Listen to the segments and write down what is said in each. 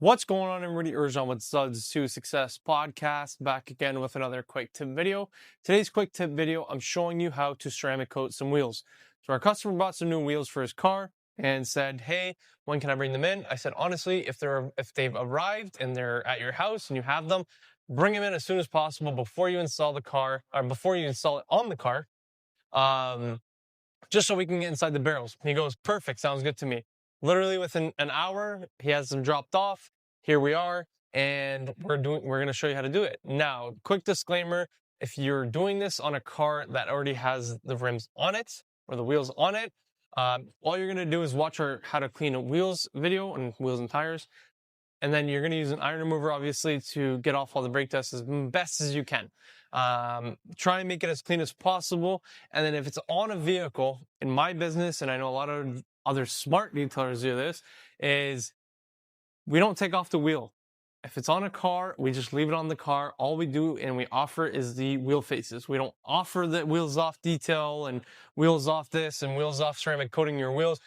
What's going on, everybody? Ercan with Suds to Success podcast, back again with another quick tip video. Today's quick tip video, I'm showing you how to ceramic coat some wheels. So our customer bought some new wheels for his car and said, "Hey, when can I bring them in?" I said, honestly, if they've arrived and they're at your house and you have them, bring them in as soon as possible before you install the car or before you install it on the car. Just so we can get inside the barrels. He goes, "Perfect, sounds good to me." Literally within an hour, he has them dropped off. Here we are, and we're going to show you how to do it. Now, quick disclaimer, if you're doing this on a car that already has the rims on it or the wheels on it, all you're going to do is watch our how to clean a wheels video and wheels and tires. And then you're going to use an iron remover, obviously, to get off all the brake dust as best as you can. Try and make it as clean as possible. And then if it's on a vehicle, in my business, and I know a lot of other smart detailers do this, is we don't take off the wheel. If it's on a car, we just leave it on the car. All we do and we offer is the wheel faces. We don't offer the wheels off detail and wheels off this and wheels off ceramic coating your wheels.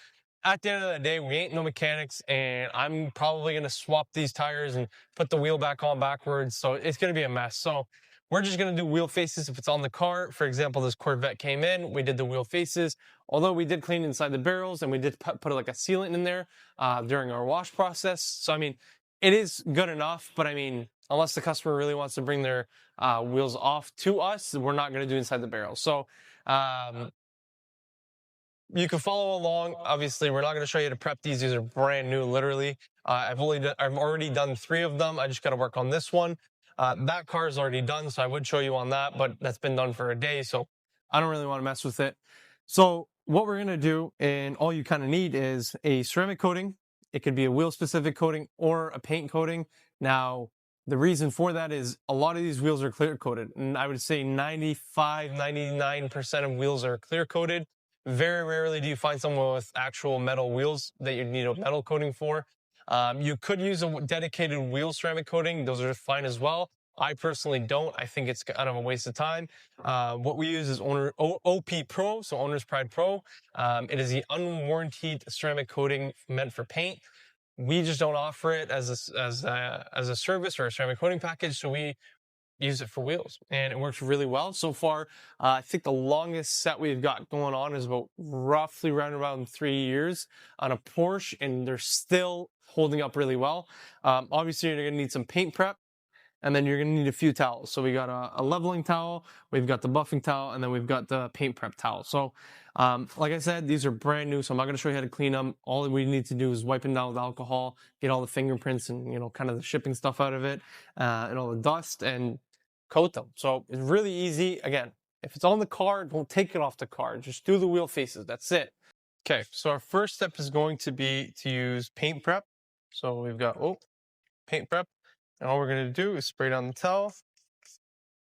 At the end of the day, we ain't no mechanics, and I'm probably going to swap these tires and put the wheel back on backwards. So it's going to be a mess. So we're just going to do wheel faces if it's on the car. For example, this Corvette came in, we did the wheel faces. Although we did clean inside the barrels and we did put like a sealant in there during our wash process. So, I mean, it is good enough, but I mean, unless the customer really wants to bring their wheels off to us, we're not going to do inside the barrel. So, you can follow along. Obviously, we're not going to show you how to prep these. These are brand new, literally. I've already done 3 of them. I just got to work on this one. That car is already done, so I would show you on that, but that's been done for a day, so I don't really want to mess with it. So what we're going to do, and all you kind of need, is a ceramic coating. It could be a wheel-specific coating or a paint coating. Now, the reason for that is a lot of these wheels are clear-coated, and I would say 95, 99% of wheels are clear-coated. Very rarely do you find someone with actual metal wheels that you need a metal coating for. You could use a dedicated wheel ceramic coating. Those are fine as well. I personally don't. I think it's kind of a waste of time. What we use is OP Pro, so Owner's Pride Pro. It is the unwarranted ceramic coating meant for paint. We just don't offer it as a service or a ceramic coating package, so we use it for wheels, and it works really well so far. I think the longest set we've got going on is about roughly around 3 years on a Porsche, and they're still holding up really well. Obviously, you're going to need some paint prep, and then you're going to need a few towels. So we got a leveling towel, we've got the buffing towel, and then we've got the paint prep towel. So like I said, these are brand new, so I'm not going to show you how to clean them. All we need to do is wipe them down with alcohol, get all the fingerprints and kind of the shipping stuff out of it, and all the dust, and coat them. So it's really easy. Again, if it's on the car, don't take it off the car. Just do the wheel faces. That's it. Okay, so our first step is going to be to use paint prep. So we've got paint prep, and all we're going to do is spray it on the towel.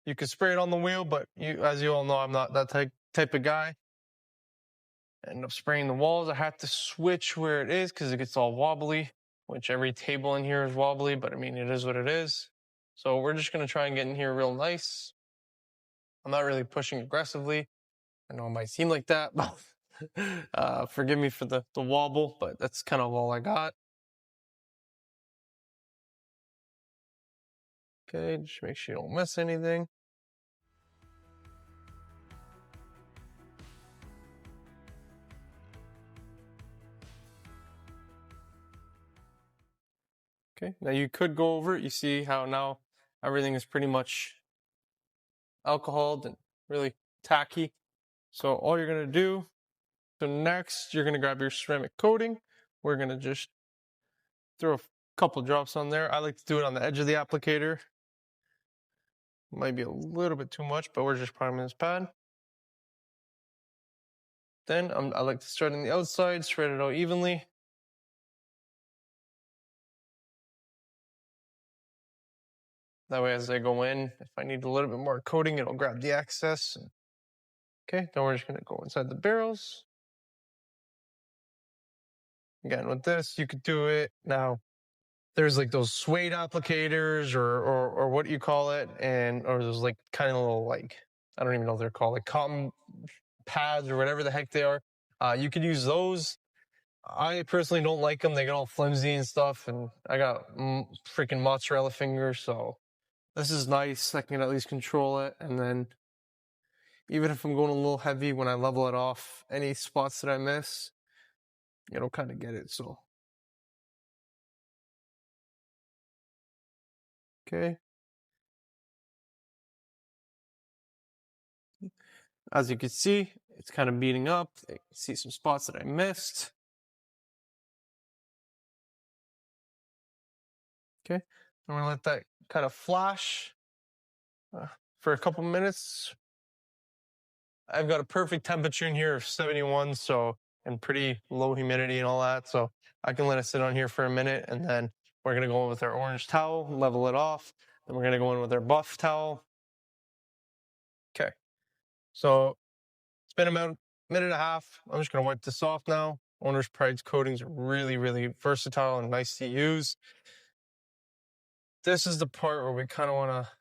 You can spray it on the wheel, but as you all know, I'm not that type of guy. I end up spraying the walls. I have to switch where it is because it gets all wobbly, which every table in here is wobbly, but I mean, it is what it is. So we're just going to try and get in here real nice. I'm not really pushing aggressively. I know it might seem like that, but forgive me for the wobble, but that's kind of all I got. Okay, just make sure you don't miss anything. Okay, now you could go over it. You see how now everything is pretty much alcoholed and really tacky. So all you're going to do, so next you're going to grab your ceramic coating. We're going to just throw a couple drops on there. I like to do it on the edge of the applicator. Might be a little bit too much, but we're just priming this pad. Then I like to start on the outside, spread it out evenly. That way, as I go in, if I need a little bit more coating, it'll grab the excess. Okay, then we're just going to go inside the barrels. Again, with this, you could do it. Now, there's like those suede applicators or what you call it, or those like kind of little, like, I don't even know what they're called, like cotton pads or whatever the heck they are. You could use those. I personally don't like them. They get all flimsy and stuff, and I got freaking mozzarella fingers, so this is nice. I can at least control it, and then even if I'm going a little heavy, when I level it off, any spots that I miss, it'll kind of get it, so. Okay. As you can see, it's kind of beating up. You can see some spots that I missed. Okay, I'm gonna let that kind of flash for a couple minutes. I've got a perfect temperature in here of 71, so, and pretty low humidity and all that, so I can let it sit on here for a minute, and then we're gonna go in with our orange towel, level it off, then we're gonna go in with our buff towel. Okay, so it's been about a minute and a half. I'm just gonna wipe this off now. Owner's Pride's coatings are really, really versatile and nice to use. This is the part where we kind of want to,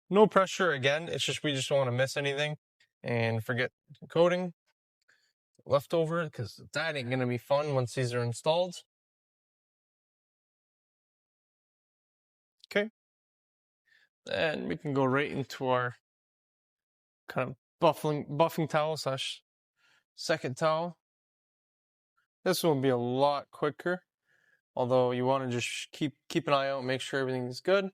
no pressure again, it's just we just don't want to miss anything and forget coating leftover, because that ain't gonna be fun once these are installed. Okay, and we can go right into our kind of buffing towel slash second towel. This will be a lot quicker, although you want to just keep an eye out, make sure everything is good.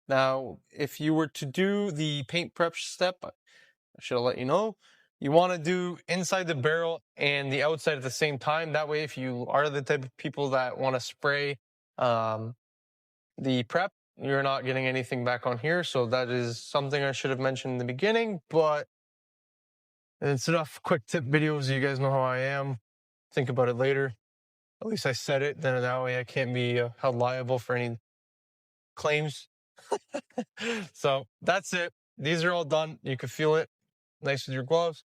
Now, if you were to do the paint prep step, I should have let you know, you want to do inside the barrel and the outside at the same time. That way, if you are the type of people that want to spray the prep, you're not getting anything back on here. So that is something I should have mentioned in the beginning, but it's enough quick tip videos. You guys know how I am. Think about it later. At least I said it, then that way I can't be held liable for any claims. So that's it. These are all done. You can feel it nice with your gloves.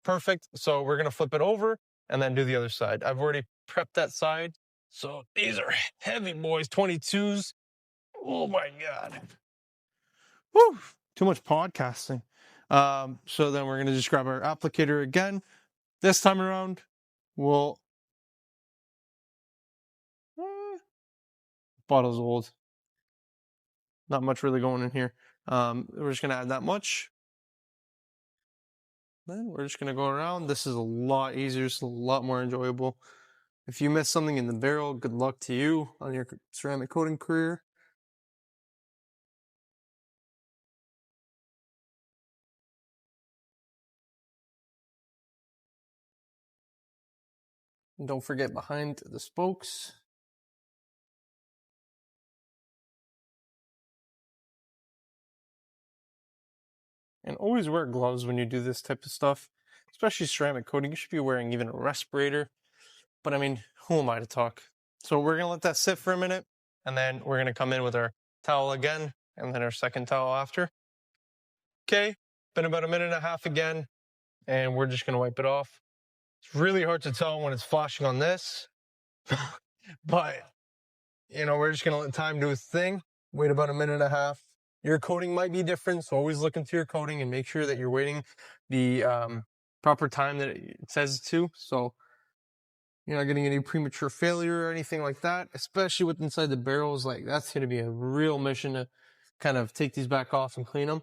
Perfect. So we're going to flip it over and then do the other side. I've already prepped that side. So these are heavy boys, 22s. Oh my God. Woo, too much podcasting. So then we're going to just grab our applicator again. This time around, we'll... bottle's old. Not much really going in here. We're just going to add that much. Then we're just going to go around. This is a lot easier. It's a lot more enjoyable. If you miss something in the barrel, good luck to you on your ceramic coating career. And don't forget behind the spokes. And always wear gloves when you do this type of stuff, especially ceramic coating. You should be wearing even a respirator. But I mean, who am I to talk? So we're going to let that sit for a minute, and then we're going to come in with our towel again, and then our second towel after. Okay, been about a minute and a half again, and we're just going to wipe it off. It's really hard to tell when it's flashing on this, but, you know, we're just going to let time do its thing. Wait about a minute and a half. Your coating might be different, so always look into your coating and make sure that you're waiting the proper time that it says to, so you're not getting any premature failure or anything like that, especially with inside the barrels. Like, that's going to be a real mission to kind of take these back off and clean them.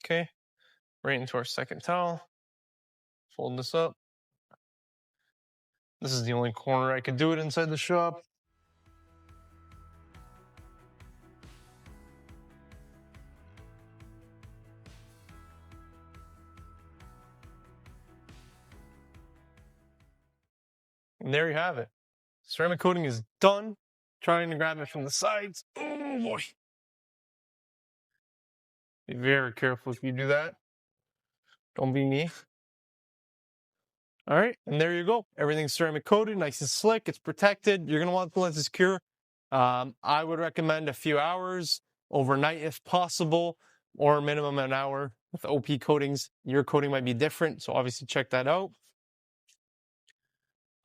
Okay, right into our second towel. Fold this up. This is the only corner I could do it inside the shop. And there you have it. Ceramic coating is done. Trying to grab it from the sides. Oh boy. Be very careful if you do that. Don't be me. All right, and there you go. Everything's ceramic coated, nice and slick. It's protected. You're going to want the lenses cure. I would recommend a few hours overnight if possible, or minimum an hour with OP coatings. Your coating might be different, so obviously check that out.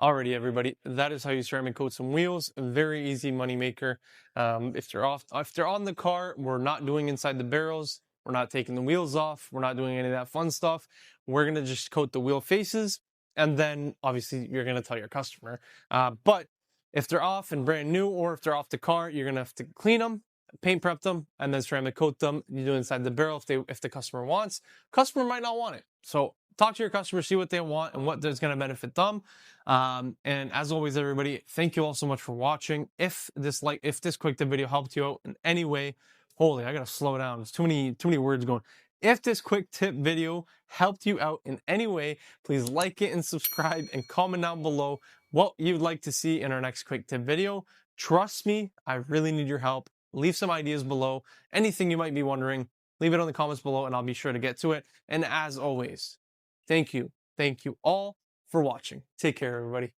Alrighty, everybody, that is how you ceramic coat some wheels. A very easy money maker. If they're on the car, we're not doing inside the barrels. We're not taking the wheels off. We're not doing any of that fun stuff. We're gonna just coat the wheel faces, and then obviously you're gonna tell your customer. But if they're off and brand new, or if they're off the car, you're gonna have to clean them, paint prep them, and then ceramic coat them. You do inside the barrel if the customer wants. Customer might not want it, so talk to your customer, see what they want and what is going to benefit them. And as always, everybody, thank you all so much for watching. If this quick tip video helped you out in any way, holy, I gotta slow down. There's too many words going. If this quick tip video helped you out in any way, please like it and subscribe and comment down below what you'd like to see in our next quick tip video. Trust me, I really need your help. Leave some ideas below. Anything you might be wondering, leave it in the comments below and I'll be sure to get to it. And as always, thank you all for watching. Take care, everybody.